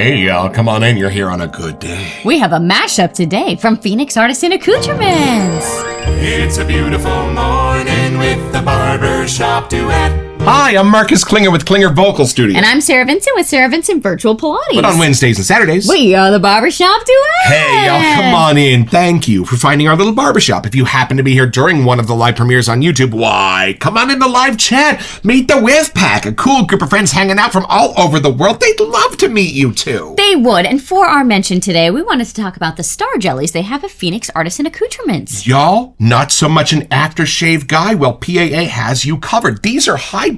Hey, y'all, come on in. You're here on a good day. We have a mashup today from Phoenix Artisan Accoutrements. It's a beautiful morning with the Barbershop Duet. Hi, I'm Marcus Klinger with Klinger Vocal Studio. And I'm Sarah Vincent with Sarah Vincent Virtual Pilates. But on Wednesdays and Saturdays, we are the Barbershop Duet. Hey, y'all, come on in. Thank you for finding our little barbershop. If you happen to be here during one of the live premieres on YouTube, why, come on in the live chat. Meet the Whiz Pack, a cool group of friends hanging out from all over the world. They'd love to meet you, too. They would. And for our mention today, we wanted to talk about the star jellies they have at Phoenix Artisan Accoutrements. Y'all, not so much an aftershave guy? Well, PAA has you covered. These are hybrids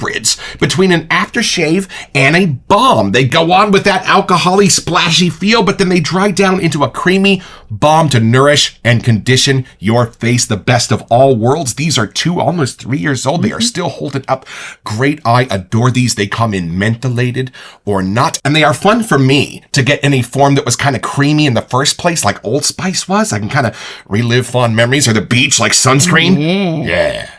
between an aftershave and a balm. They go on with that alcohol-y, splashy feel, but then they dry down into a creamy balm to nourish and condition your face. The best of all worlds. These are almost 3 years old. They are still holding up great. I adore these. They come in mentholated or not, and they are fun for me to get in a form that was kind of creamy in the first place, like Old Spice was. I can kind of relive fond memories, or the beach, like sunscreen. Yeah.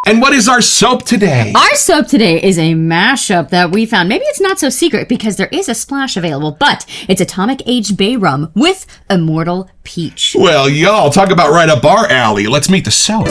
And what is our soap today? Our soap today is a mashup that we found. Maybe it's not so secret because there is a splash available, but it's Atomic Aged Bay Rum with Immortal Peach. Well, y'all, talk about right up our alley. Let's meet the soap.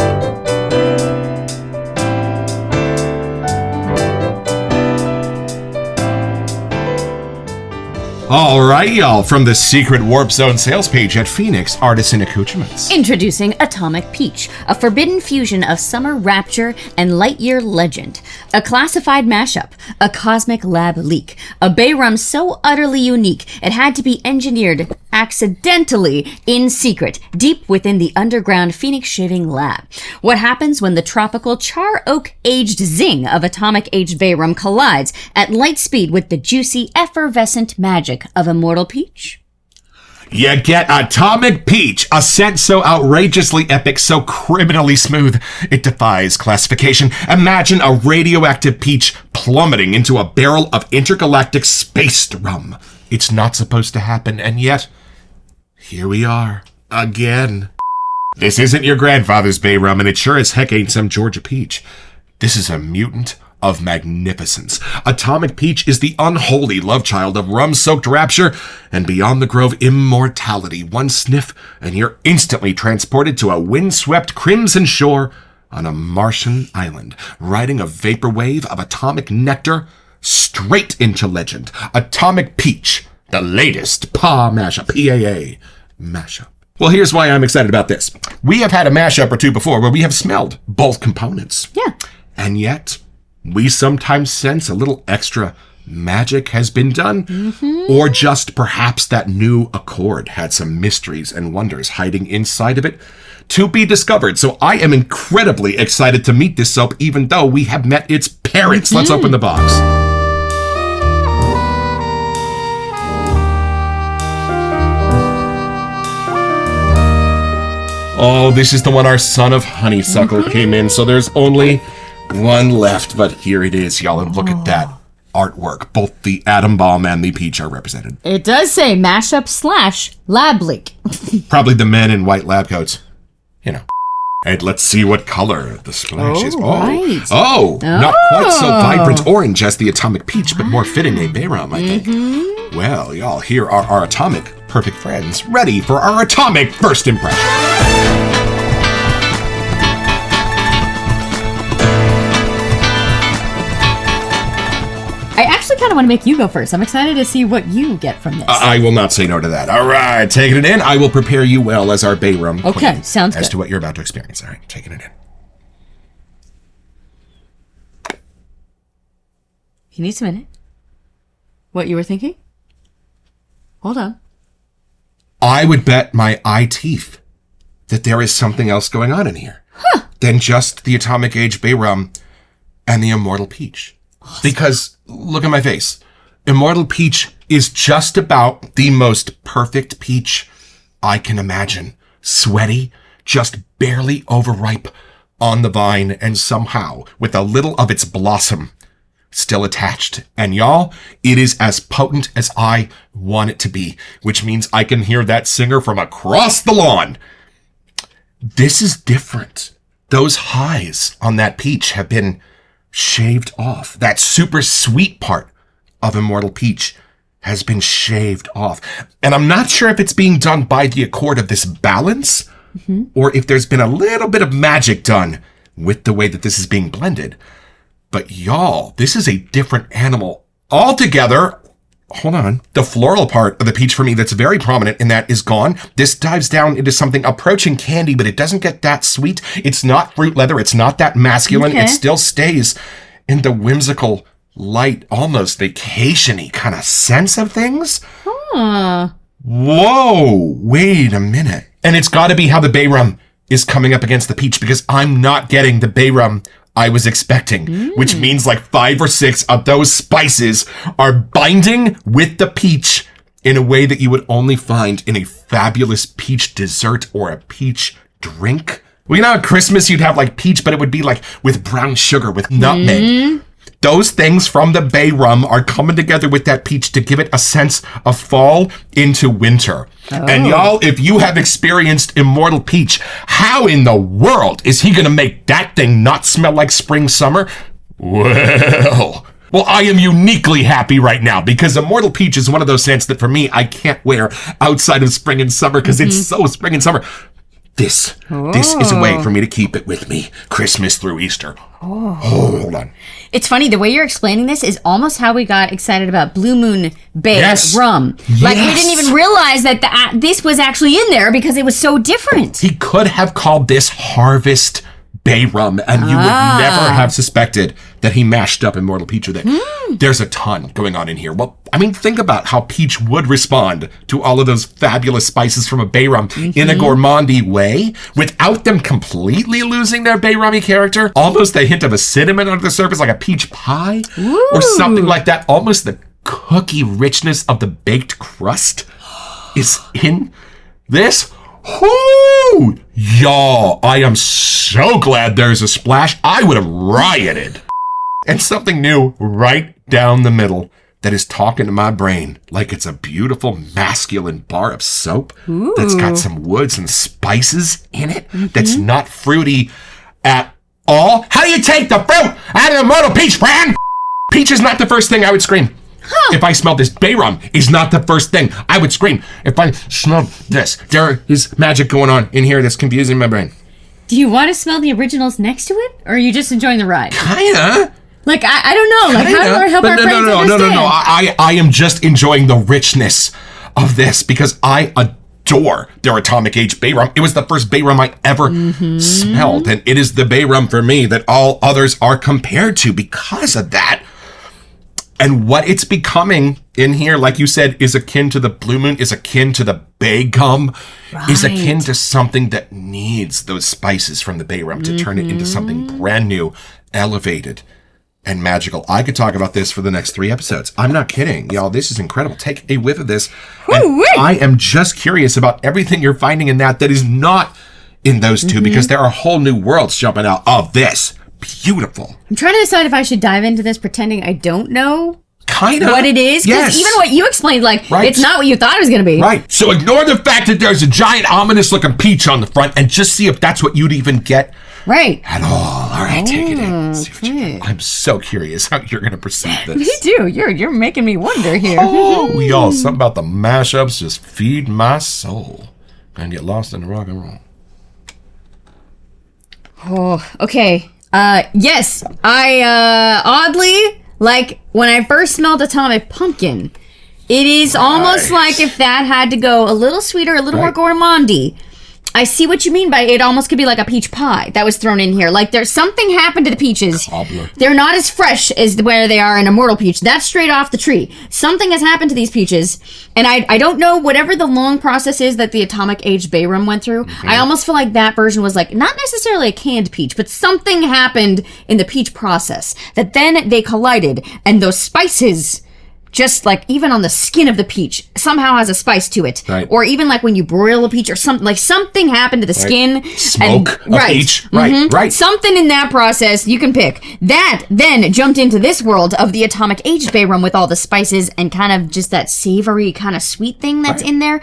All right, y'all, from the secret Warp Zone sales page at Phoenix Artisan Accoutrements. Introducing Atomic Peach, a forbidden fusion of summer rapture and Lightyear legend. A classified mashup, a cosmic lab leak, a bay rum so utterly unique it had to be engineered accidentally in secret, deep within the underground Phoenix Shaving Lab. What happens when the tropical char oak aged zing of Atomic Aged Bay Rum collides at light speed with the juicy effervescent magic of Immortal Peach? You get Atomic Peach, a scent so outrageously epic, so criminally smooth, it defies classification. Imagine a radioactive peach plummeting into a barrel of intergalactic spaced rum. It's not supposed to happen, and yet, here we are, again. This isn't your grandfather's bay rum, and it sure as heck ain't some Georgia peach. This is a mutant of magnificence. Atomic Peach is the unholy love child of rum-soaked rapture and Beyond the Grove immortality. One sniff, and you're instantly transported to a windswept crimson shore on a Martian island, riding a vapor wave of atomic nectar straight into legend. Atomic Peach, the latest PAA mashup, PAA mashup. Well, here's why I'm excited about this. We have had a mashup or two before where we have smelled both components. Yeah. And yet, we sometimes sense a little extra magic has been done, or just perhaps that new accord had some mysteries and wonders hiding inside of it to be discovered. So I am incredibly excited to meet this soap, even though we have met its parents. Let's open the box. Oh, this is the one our son of honeysuckle came in, so there's only one left, but here it is, y'all, and look at that artwork. Both the atom bomb and the peach are represented. It does say mashup / lab leak. Probably the men in white lab coats. You know. And let's see what color the splash is. Right. Not quite so vibrant orange as the Atomic Peach, but more fitting a bay rum, I think. Well, y'all, here are our atomic perfect friends, ready for our atomic first impression. I actually kind of want to make you go first. I'm excited to see what you get from this. I will not say no to that. All right, taking it in. I will prepare you well as our bay rum queen. Okay, sounds good. As to what you're about to experience. All right, taking it in. You need a minute. What you were thinking? Hold on. I would bet my eye teeth that there is something else going on in here than just the Atomic Age Bay Rum and the Immortal Peach. Awesome. Because, look at my face. Immortal Peach is just about the most perfect peach I can imagine. Sweaty, just barely overripe on the vine, and somehow, with a little of its blossom still attached. And y'all, it is as potent as I want it to be, which means I can hear that singer from across the lawn. This is different. Those highs on that peach have been shaved off. That super sweet part of Immortal Peach has been shaved off. And I'm not sure if it's being done by the accord of this balance or if there's been a little bit of magic done with the way that this is being blended. But y'all, this is a different animal altogether. Hold on. The floral part of the peach for me that's very prominent in that is gone. This dives down into something approaching candy, but it doesn't get that sweet. It's not fruit leather. It's not that masculine. Okay. It still stays in the whimsical, light, almost vacation-y kind of sense of things. Huh. Whoa, wait a minute. And it's got to be how the bay rum is coming up against the peach, because I'm not getting the bay rum I was expecting, which means like 5 or 6 of those spices are binding with the peach in a way that you would only find in a fabulous peach dessert or a peach drink. Well, you know, at Christmas you'd have like peach, but it would be like with brown sugar, with nutmeg. Those things from the bay rum are coming together with that peach to give it a sense of fall into winter. And y'all, if you have experienced Immortal Peach, how in the world is he going to make that thing not smell like spring, summer? Well, I am uniquely happy right now because Immortal Peach is one of those scents that for me, I can't wear outside of spring and summer because it's so spring and summer. This is a way for me to keep it with me Christmas through Easter. Oh, hold on. It's funny, the way you're explaining this is almost how we got excited about Blue Moon Bay rum. Like, we didn't even realize that this was actually in there because it was so different. He could have called this Harvest Bay rum, and you would never have suspected that he mashed up Immortal Peach with it. There's a ton going on in here. Well, I mean, think about how Peach would respond to all of those fabulous spices from a bay rum in a gourmandy way, without them completely losing their bay rummy character. Almost a hint of a cinnamon under the surface, like a peach pie, or something like that. Almost the cookie richness of the baked crust is in this. Whoo! Y'all, I am so glad there's a splash. I would have rioted. And something new right down the middle that is talking to my brain like it's a beautiful masculine bar of soap that's got some woods and spices in it, that's not fruity at all. How do you take the fruit out of the Immortal Peach, Fran? Peach is not the first thing I would scream. If I smelled this bay rum is not the first thing I would scream. If I smelled this, there is magic going on in here that's confusing my brain. Do you want to smell the originals next to it? Or are you just enjoying the ride? Kinda. Like, I don't know. Like, how do I help our friends understand? No. I am just enjoying the richness of this because I adore their Atomic Age bay rum. It was the first bay rum I ever smelled. And it is the bay rum for me that all others are compared to because of that. And what it's becoming in here, like you said, is akin to the Blue Moon, is akin to the bay gum, is akin to something that needs those spices from the bay rum to turn it into something brand new, elevated, and magical. I could talk about this for the next 3 episodes. I'm not kidding. Y'all, this is incredible. Take a whiff of this. And I am just curious about everything you're finding in that is not in those two, because there are whole new worlds jumping out of this. Beautiful. I'm trying to decide if I should dive into this pretending I don't know kind of what it is. Because even what you explained, like, it's not what you thought it was going to be. Right. So ignore the fact that there's a giant ominous looking peach on the front and just see if that's what you'd even get at all. All right, take it in. See what you get. I'm so curious how you're going to perceive this. Me too. You're making me wonder here. Oh, y'all, something about the mashups just feed my soul and get lost in the rock and roll. Oh, okay. Yes, I, oddly, like, when I first smelled Atomic Pumpkin, it is almost like if that had to go a little sweeter, a little more gourmandy. I see what you mean by it almost could be like a peach pie that was thrown in here. Like, there's something happened to the peaches. Cobbler. They're not as fresh as where they are in Immortal Peach. That's straight off the tree. Something has happened to these peaches, and I don't know, whatever the long process is that the Atomic Age Bay Rum went through, I almost feel like that version was like, not necessarily a canned peach, but something happened in the peach process that then they collided, and those spices, just like even on the skin of the peach, somehow has a spice to it. Right. Or even like when you broil a peach or something, like something happened to the skin. Smoke of peach. Right. Something in that process, you can pick. That then jumped into this world of the Atomic Age Bay Rum with all the spices and kind of just that savory kind of sweet thing that's in there.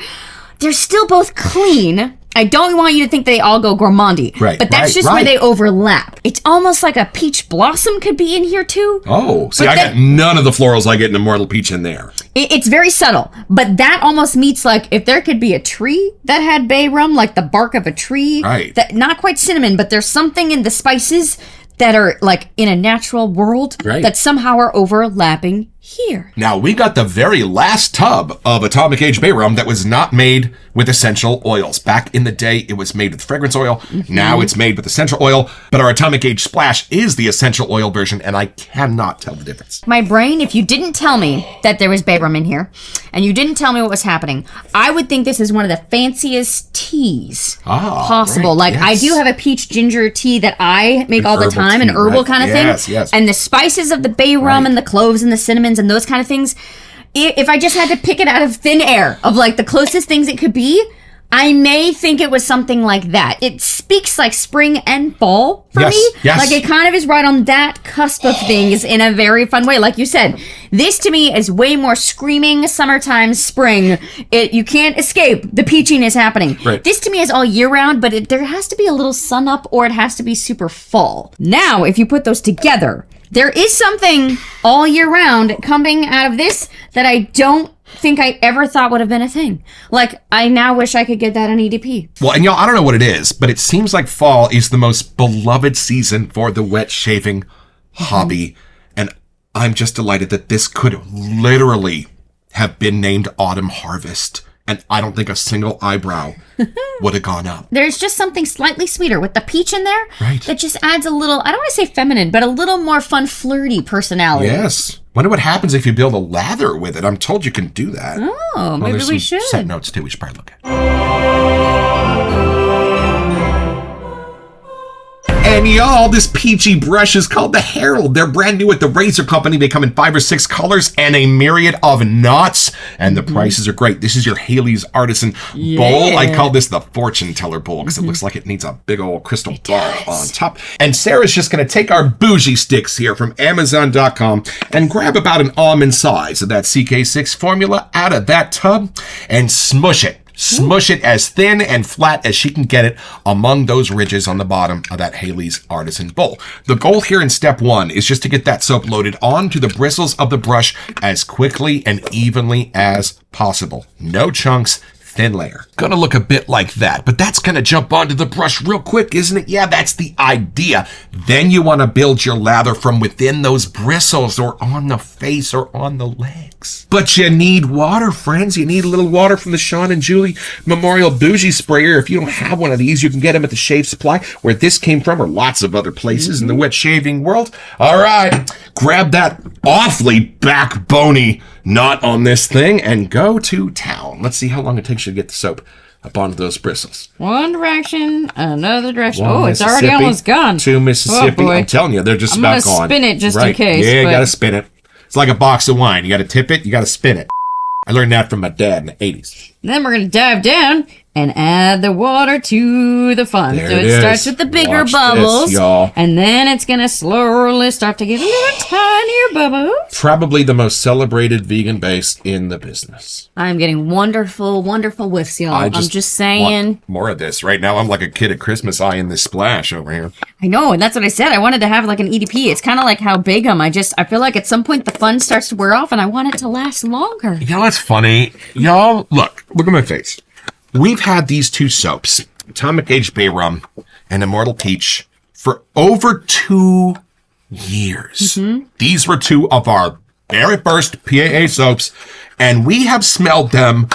They're still both clean. I don't want you to think they all go gourmandy. Right, But that's just where they overlap. It's almost like a peach blossom could be in here too. Oh, see, I got none of the florals I get in Immortal Peach in there. It's very subtle, but that almost meets like if there could be a tree that had bay rum, like the bark of a tree. Right. That not quite cinnamon, but there's something in the spices that are like in a natural world that somehow are overlapping here. Now, we got the very last tub of Atomic Age Bay Rum that was not made with essential oils. Back in the day, it was made with fragrance oil. Now it's made with essential oil, but our Atomic Age Splash is the essential oil version, and I cannot tell the difference. My brain, if you didn't tell me that there was bay rum in here, and you didn't tell me what was happening, I would think this is one of the fanciest teas possible. Right, I do have a peach ginger tea that I make all the time, an herbal kind of thing. Yes. And the spices of the bay rum and the cloves and the cinnamons and those kind of things, if I just had to pick it out of thin air of like the closest things it could be, I may think it was something like that. It speaks like spring and fall for me. Yes. Like it kind of is right on that cusp of things in a very fun way. Like you said, this to me is way more screaming summertime spring. You can't escape the peachiness happening. Right. This to me is all year round, but there has to be a little sun up or it has to be super fall. Now, if you put those together, there is something all year round coming out of this that I don't think I ever thought would have been a thing. Like, I now wish I could get that on EDP. Well, and y'all, I don't know what it is, but it seems like fall is the most beloved season for the wet shaving hobby. And I'm just delighted that this could literally have been named Autumn Harvest. And I don't think a single eyebrow would have gone up. There's just something slightly sweeter with the peach in there that just adds a little, I don't want to say feminine, but a little more fun, flirty personality. Yes. Wonder what happens if you build a lather with it. I'm told you can do that. Oh, maybe there's we some should. Set notes too. We should probably look at. And y'all, this peachy brush is called the Herald. They're brand new at the Razor Company. They come in 5 or 6 colors and a myriad of knots. And the prices are great. This is your Haley's Artisan bowl. I call this the fortune teller bowl because it looks like it needs a big old crystal ball on top. And Sarah's just going to take our bougie sticks here from Amazon.com and grab about an almond size of that CK6 formula out of that tub and smush it. Smush it as thin and flat as she can get it among those ridges on the bottom of that Haley's Artisan bowl. The goal here in step 1 is just to get that soap loaded onto the bristles of the brush as quickly and evenly as possible. No chunks, thin layer. Gonna look a bit like that, but that's gonna jump onto the brush real quick, isn't it? Yeah, that's the idea. Then you wanna build your lather from within those bristles or on the face or on the legs. But you need water, friends. You need a little water from the Sean and Julie Memorial Bougie Sprayer. If you don't have one of these, you can get them at the Shave Supply, where this came from, or lots of other places in the wet shaving world. All right, grab that awfully backbony knot on this thing and go to town. Let's see how long it takes you to get the soap up onto those bristles. One direction, another direction. One It's already Mississippi, almost gone. 2 Mississippi. Oh, boy. I'm telling you, they're just I'm about gonna gone. spin it just in case, Yeah, you but- gotta spin it. It's like a box of wine. You gotta tip it, you gotta spin it. I learned that from my dad in the 80s. Then we're going to dive down and add the water to the fun. There So it it starts is. with the bigger Watch this, bubbles. y'all. And then it's going to slowly start to get a little tinier bubbles. Probably the most celebrated vegan base in the business. I'm getting wonderful, wonderful whiffs, y'all. I'm just saying. Want more of this. Right now, I'm like a kid at Christmas eyeing this splash over here. I know, and that's what I said. I wanted to have like an EDP. It's kind of like how Begum. I feel like at some point the fun starts to wear off and I want it to last longer. You know what's funny? Y'all, look at my face. We've had these 2 soaps, Atomic Age Bay Rum and Immortal Peach, for over 2 years. These were 2 of our very first PAA soaps, and we have smelled them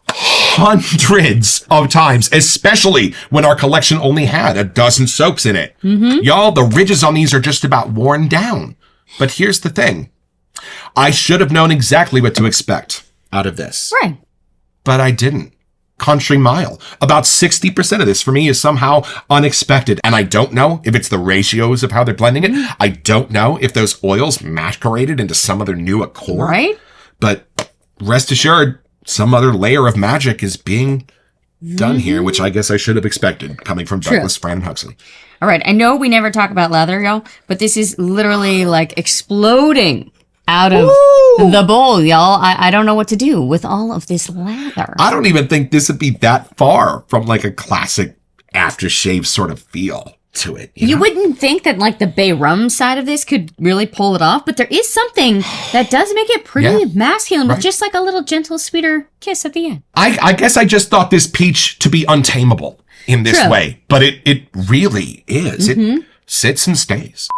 hundreds of times, especially when our collection only had a dozen soaps in it. Y'all, the ridges on these are just about worn down. But here's the thing. I should have known exactly what to expect out of this. Right. But I didn't. Country Mile. About 60% of this for me is somehow unexpected. And I don't know if it's the ratios of how they're blending it. I don't know if those oils masqueraded into some other new accord. Right? But rest assured, some other layer of magic is being done here, which I guess I should have expected coming from Douglas Fran Huxley. All right. I know we never talk about leather, y'all, but this is literally like exploding out of the bowl, y'all. I don't know what to do with all of this lather. I don't even think this would be that far from like a classic aftershave sort of feel to it. You know? Wouldn't think that like the bay rum side of this could really pull it off, but there is something that does make it pretty masculine with just like a little gentle, sweeter kiss at the end. I guess I just thought this peach to be untamable in this way, but it really is. It sits and stays.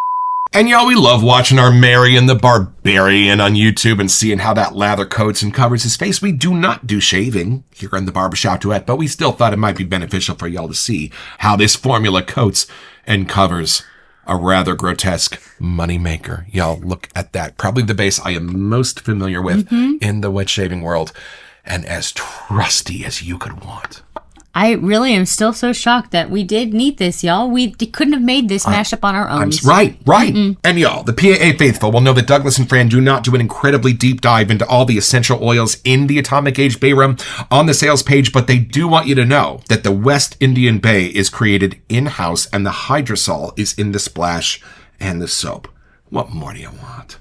And y'all, we love watching our Marion the Barbarian on YouTube and seeing how that lather coats and covers his face. We do not do shaving here on the Barbershop Duet, but we still thought it might be beneficial for y'all to see how this formula coats and covers a rather grotesque moneymaker. Y'all, look at that. Probably the base I am most familiar with in the wet shaving world, and as trusty as you could want. I really am still so shocked that we did need this, y'all. We couldn't have made this mashup on our own. Right. And y'all, the PAA faithful will know that Douglas and Fran do not do an incredibly deep dive into all the essential oils in the Atomic Age Bay Rum on the sales page, but they do want you to know that the West Indian Bay is created in-house and the hydrosol is in the splash and the soap. What more do you want?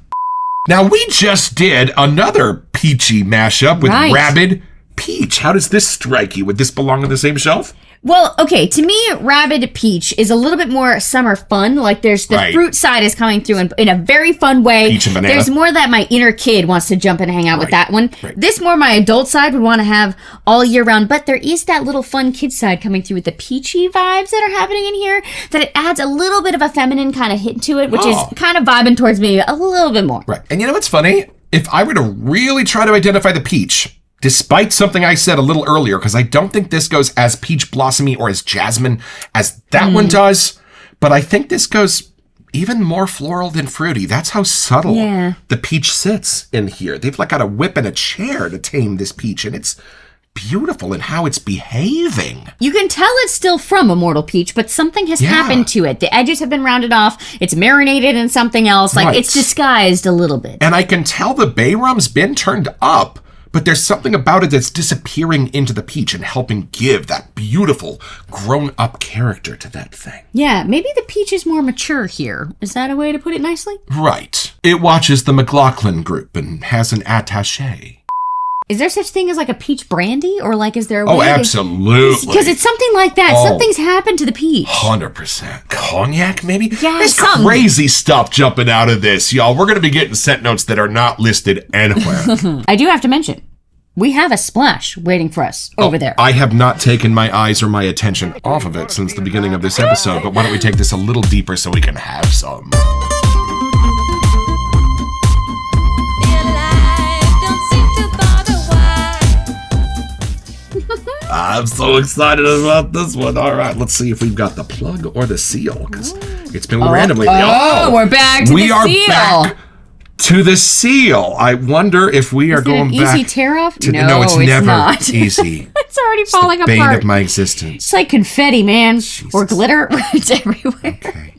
Now, we just did another peachy mashup with Rabid Peach. How does this strike you? Would this belong on the same shelf? Well, okay, to me, Rabid Peach is a little bit more summer fun. Like, there's the fruit side is coming through in a very fun way. Peach and banana. There's more that my inner kid wants to jump and hang out with that one. This more my adult side would want to have all year round. But there is that little fun kid side coming through with the peachy vibes that are happening in here, that it adds a little bit of a feminine kind of hit to it, which is kind of vibing towards me a little bit more. Right. And you know what's funny? If I were to really try to identify the peach, despite something I said a little earlier, because I don't think this goes as peach blossomy or as jasmine as that one does, but I think this goes even more floral than fruity. That's how subtle the peach sits in here. They've like got a whip and a chair to tame this peach, and it's beautiful in how it's behaving. You can tell it's still from Immortal Peach, but something has happened to it. The edges have been rounded off. It's marinated in something else. Like it's disguised a little bit. And I can tell the bay rum's been turned up, but there's something about it that's disappearing into the peach and helping give that beautiful, grown-up character to that thing. Yeah, maybe the peach is more mature here. Is that a way to put it nicely? Right. It watches the McLaughlin group and has an attaché. Is there such thing as like a peach brandy? Or like, is there a way Oh, absolutely. Because it's something like that. Something's happened to the peach. 100%. Cognac, maybe? Yeah, There's crazy stuff jumping out of this, y'all. We're going to be getting scent notes that are not listed anywhere. I do have to mention, we have a splash waiting for us over there. I have not taken my eyes or my attention off of it since the beginning of this episode, but why don't we take this a little deeper so we can have some. I'm so excited about this one. All right, let's see if we've got the plug or the seal, because it's been randomly. We're back to the seal. We are back to the seal. I wonder if we are going back. Easy tear off? No, it's never not. easy. It's already falling bane apart. of my existence. It's like confetti, man. Or glitter. It's everywhere. Okay.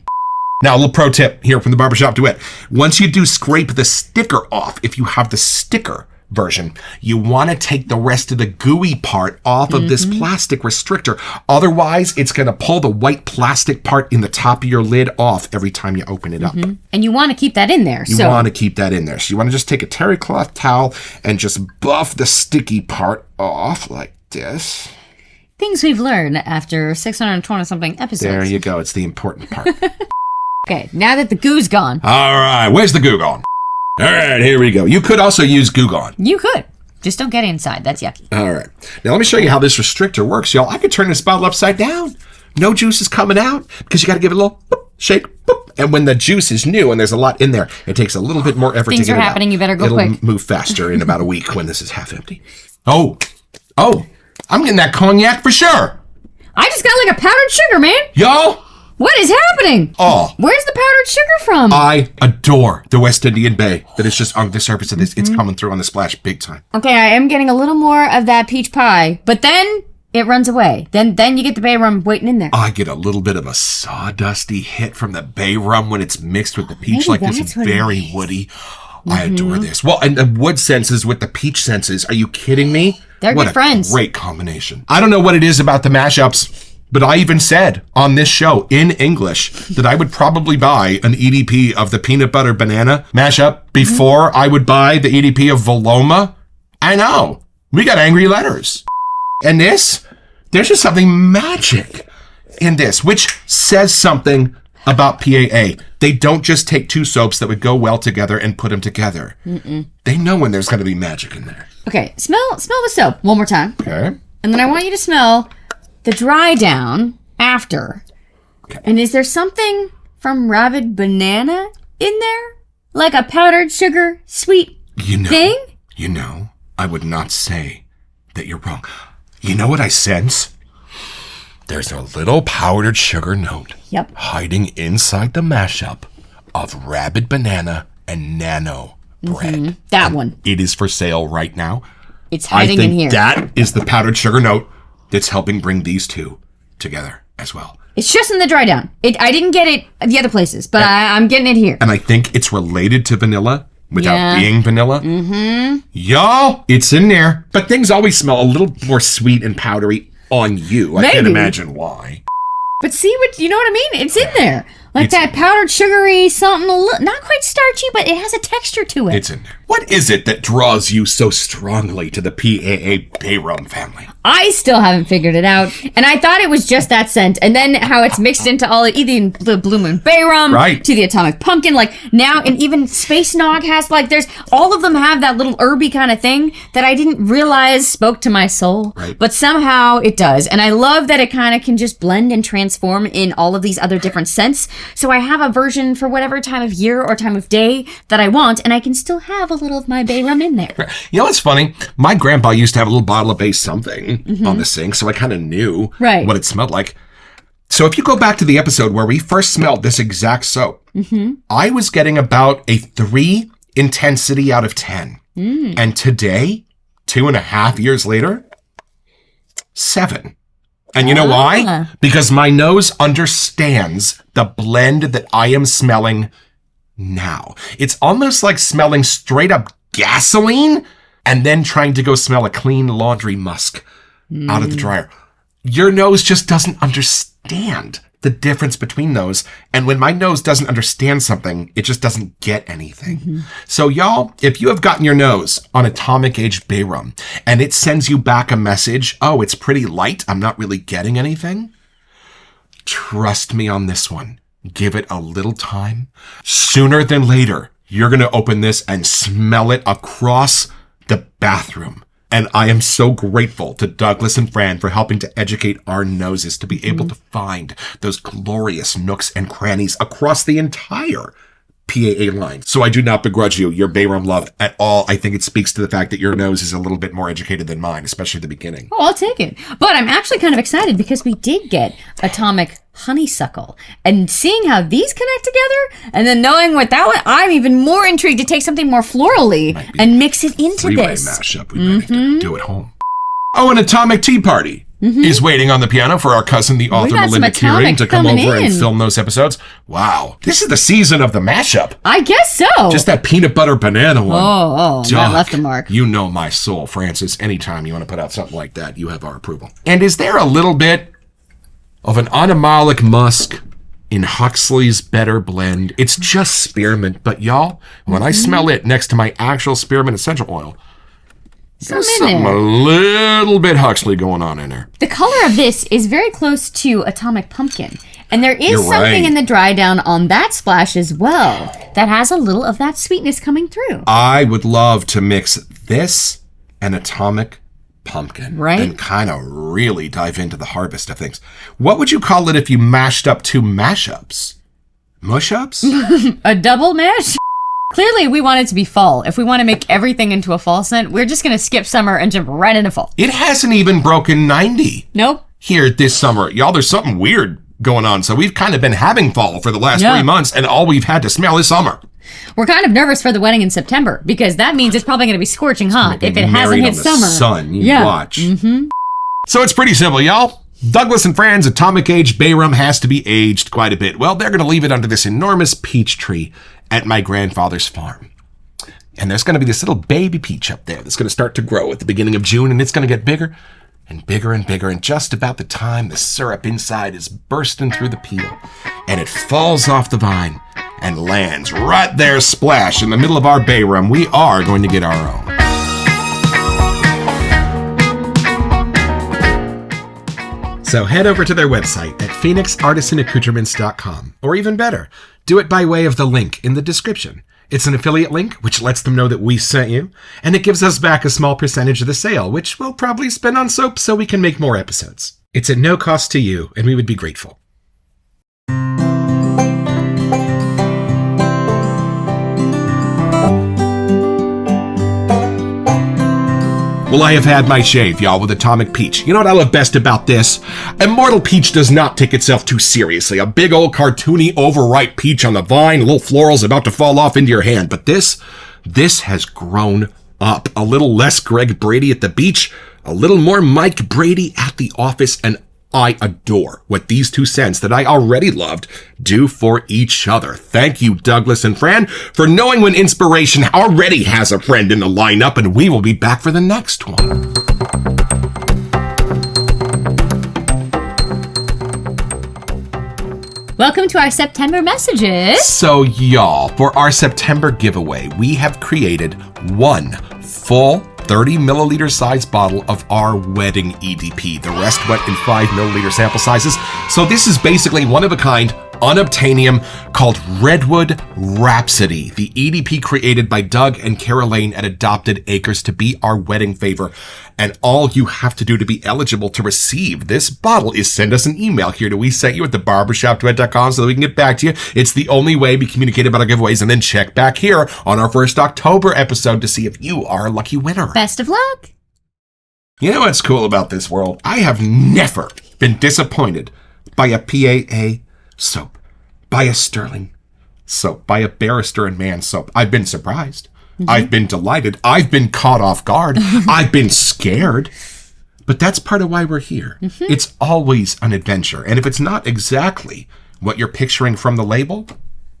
Now, a little pro tip here from the Barbershop Duet. Once you do scrape the sticker off, if you have the sticker version, you want to take the rest of the gooey part off of this plastic restrictor. Otherwise, it's going to pull the white plastic part in the top of your lid off every time you open it up. And you want to keep that in there. You want to keep that in there. So you want to just take a terry cloth towel and just buff the sticky part off like this. Things we've learned after 620-something episodes. There you go. It's the important part. Okay, now that the goo's gone. All right. Where's the goo gone? All right, here we go. You could also use Goo Gone. You could. Just don't get inside. That's yucky. All right. Now, let me show you how this restrictor works, y'all. I could turn this bottle upside down. No juice is coming out because you got to give it a little boop, shake, boop. And when the juice is new and there's a lot in there, it takes a little bit more effort to get it out. Things are happening. You better go quick. It'll move faster in about a week when this is half empty. Oh, I'm getting that cognac for sure. I just got like a powdered sugar, man. Y'all. What is happening? Oh. Where's the powdered sugar from? I adore the West Indian Bay. That is just on the surface of this. It's coming through on the splash big time. Okay, I am getting a little more of that peach pie, but then it runs away. Then you get the bay rum waiting in there. I get a little bit of a sawdusty hit from the bay rum when it's mixed with the peach like this. It's very woody. I adore this. Well, and the wood senses with the peach senses. Are you kidding me? They're good friends. Great combination. I don't know what it is about the mashups, But I even said on this show in English that I would probably buy an EDP of the peanut butter banana mashup before I would buy the EDP of Voloma. I know. We got angry letters. And this, there's just something magic in this, which says something about PAA. They don't just take two soaps that would go well together and put them together. They know when there's going to be magic in there. Okay, smell the soap one more time. Okay. And then I want you to smell the dry down after. Okay. And is there something from Rabid Banana in there? Like a powdered sugar sweet thing? You know, I would not say that you're wrong. You know what I sense? There's a little powdered sugar note hiding inside the mashup of Rabid Banana and Nano bread. That one. It is for sale right now. It's hiding in here. That is the powdered sugar note that's helping bring these two together as well. It's just in the dry down. I didn't get it at the other places, but I'm getting it here. And I think it's related to vanilla without being vanilla. Y'all, it's in there. But things always smell a little more sweet and powdery on you. I can't imagine why. But see you know what I mean? It's in there. Like that powdered sugary something, not quite starchy, but it has a texture to it. It's in there. What is it that draws you so strongly to the PAA Bay Rum family? I still haven't figured it out. And I thought it was just that scent. And then how it's mixed into all of either the Blue Moon Bay Rum to the Atomic Pumpkin. Like now, and even Space Nog has there's all of them have that little herby kind of thing that I didn't realize spoke to my soul. Right. But somehow it does. And I love that it kind of can just blend and transform in all of these other different scents. So I have a version for whatever time of year or time of day that I want, and I can still have a little of my Bay Rum in there. You know what's funny? My grandpa used to have a little bottle of Bay something on the sink, so I kind of knew what it smelled like. So if you go back to the episode where we first smelled this exact soap, I was getting about a 3 intensity out of 10. And today, 2.5 years later, 7. And you know why? Because my nose understands the blend that I am smelling now. It's almost like smelling straight up gasoline and then trying to go smell a clean laundry musk out of the dryer. Your nose just doesn't understand the difference between those. And when my nose doesn't understand something, it just doesn't get anything. So y'all, if you have gotten your nose on Atomic Age Bay Rum and it sends you back a message, oh, it's pretty light, I'm not really getting anything, trust me on this one. Give it a little time. Sooner than later, you're going to open this and smell it across the bathroom. And I am so grateful to Douglas and Fran for helping to educate our noses to be able to find those glorious nooks and crannies across the entire PAA line. So I do not begrudge you your Bay Rum love at all. I think it speaks to the fact that your nose is a little bit more educated than mine, especially at the beginning. Oh, I'll take it. But I'm actually kind of excited because we did get Atomic Honeysuckle. And seeing how these connect together, and then knowing what that one, I'm even more intrigued to take something more florally and mix it into three-way this. Mashup we managed to do at home. Oh, an Atomic Tea Party is waiting on the piano for our cousin, the author Melinda Kearing, to come over and film those episodes. Wow. This is the season of the mashup. I guess so. Just that peanut butter banana one. Oh, that left a mark. You know my soul, Francis. Anytime you want to put out something like that, you have our approval. And is there a little bit of an animalic musk in Huxley's Better Blend? It's just spearmint, but y'all, when I smell it next to my actual spearmint essential oil, there's something a little bit Huxley going on in there. The color of this is very close to Atomic Pumpkin. And there is something in the dry down on that splash as well that has a little of that sweetness coming through. I would love to mix this and Atomic Pumpkin and kind of really dive into the harvest of things. What would you call it if you mashed up 2 mashups? Mush-ups? A double mash? Clearly, we want it to be fall. If we want to make everything into a fall scent, we're just going to skip summer and jump right into fall. It hasn't even broken 90. Nope. Here this summer. Y'all, there's something weird going on. So we've kind of been having fall for the last 3 months, and all we've had to smell is summer. We're kind of nervous for the wedding in September, because that means it's probably going to be scorching hot if it hasn't hit summer. Sun, you watch. So it's pretty simple, y'all. Douglas and Fran's Atomic Age Bay Rum has to be aged quite a bit. Well, they're going to leave it under this enormous peach tree at my grandfather's farm. And there's going to be this little baby peach up there that's going to start to grow at the beginning of June, and it's going to get bigger and bigger, and just about the time the syrup inside is bursting through the peel, and it falls off the vine and lands right there splash in the middle of our bay rum, we are going to get our own. So head over to their website at phoenixartisanaccoutrements.com, or even better, do it by way of the link in the description. It's an affiliate link, which lets them know that we sent you, and it gives us back a small percentage of the sale, which we'll probably spend on soap so we can make more episodes. It's at no cost to you, and we would be grateful. Well, I have had my shave, y'all, with Atomic Peach. You know what I love best about this? Immortal Peach does not take itself too seriously. A big old cartoony overripe peach on the vine, little florals about to fall off into your hand. But this has grown up. A little less Greg Brady at the beach, a little more Mike Brady at the office, and I adore what these 2 scents that I already loved do for each other. Thank you, Douglas and Fran, for knowing when inspiration already has a friend in the lineup, and we will be back for the next one. Welcome to our September messages. So, y'all, for our September giveaway, we have created one full 30 milliliter size bottle of our wedding EDP. The rest went in 5 milliliter sample sizes. So this is basically one of a kind unobtainium called Redwood Rhapsody, the EDP created by Doug and Caroline at Adopted Acres to be our wedding favor. And all you have to do to be eligible to receive this bottle is send us an email here to WeSentYou at thebarbershopduet.com so that we can get back to you. It's the only way we communicate about our giveaways, and then check back here on our first October episode to see if you are a lucky winner. Best of luck. You know what's cool about this world? I have never been disappointed by a PAA soap, by a Sterling soap, by a Barrister and Man soap. I've been surprised. Mm-hmm. I've been delighted. I've been caught off guard. I've been scared. But that's part of why we're here. Mm-hmm. It's always an adventure. And if it's not exactly what you're picturing from the label,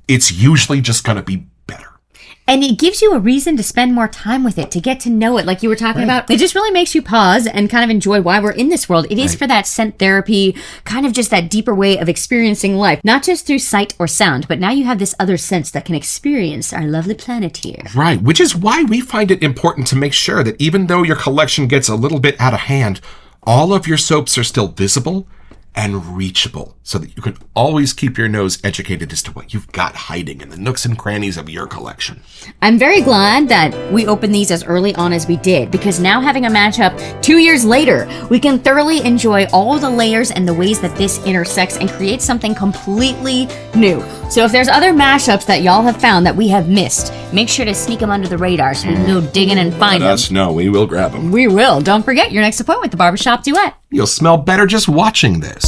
it's usually just going to be better. And it gives you a reason to spend more time with it, to get to know it, like you were talking about. It just really makes you pause and kind of enjoy why we're in this world. It is for that scent therapy, kind of just that deeper way of experiencing life, not just through sight or sound, but now you have this other sense that can experience our lovely planet here. Right, which is why we find it important to make sure that even though your collection gets a little bit out of hand, all of your soaps are still visible and reachable, so that you can always keep your nose educated as to what you've got hiding in the nooks and crannies of your collection. I'm very glad that we opened these as early on as we did, because now having a matchup 2 years later, we can thoroughly enjoy all the layers and the ways that this intersects and create something completely new. So if there's other mashups that y'all have found that we have missed, make sure to sneak them under the radar so we can go digging and find them. Let us know. We will grab them. We will. Don't forget your next appointment with the Barbershop Duet. You'll smell better just watching this.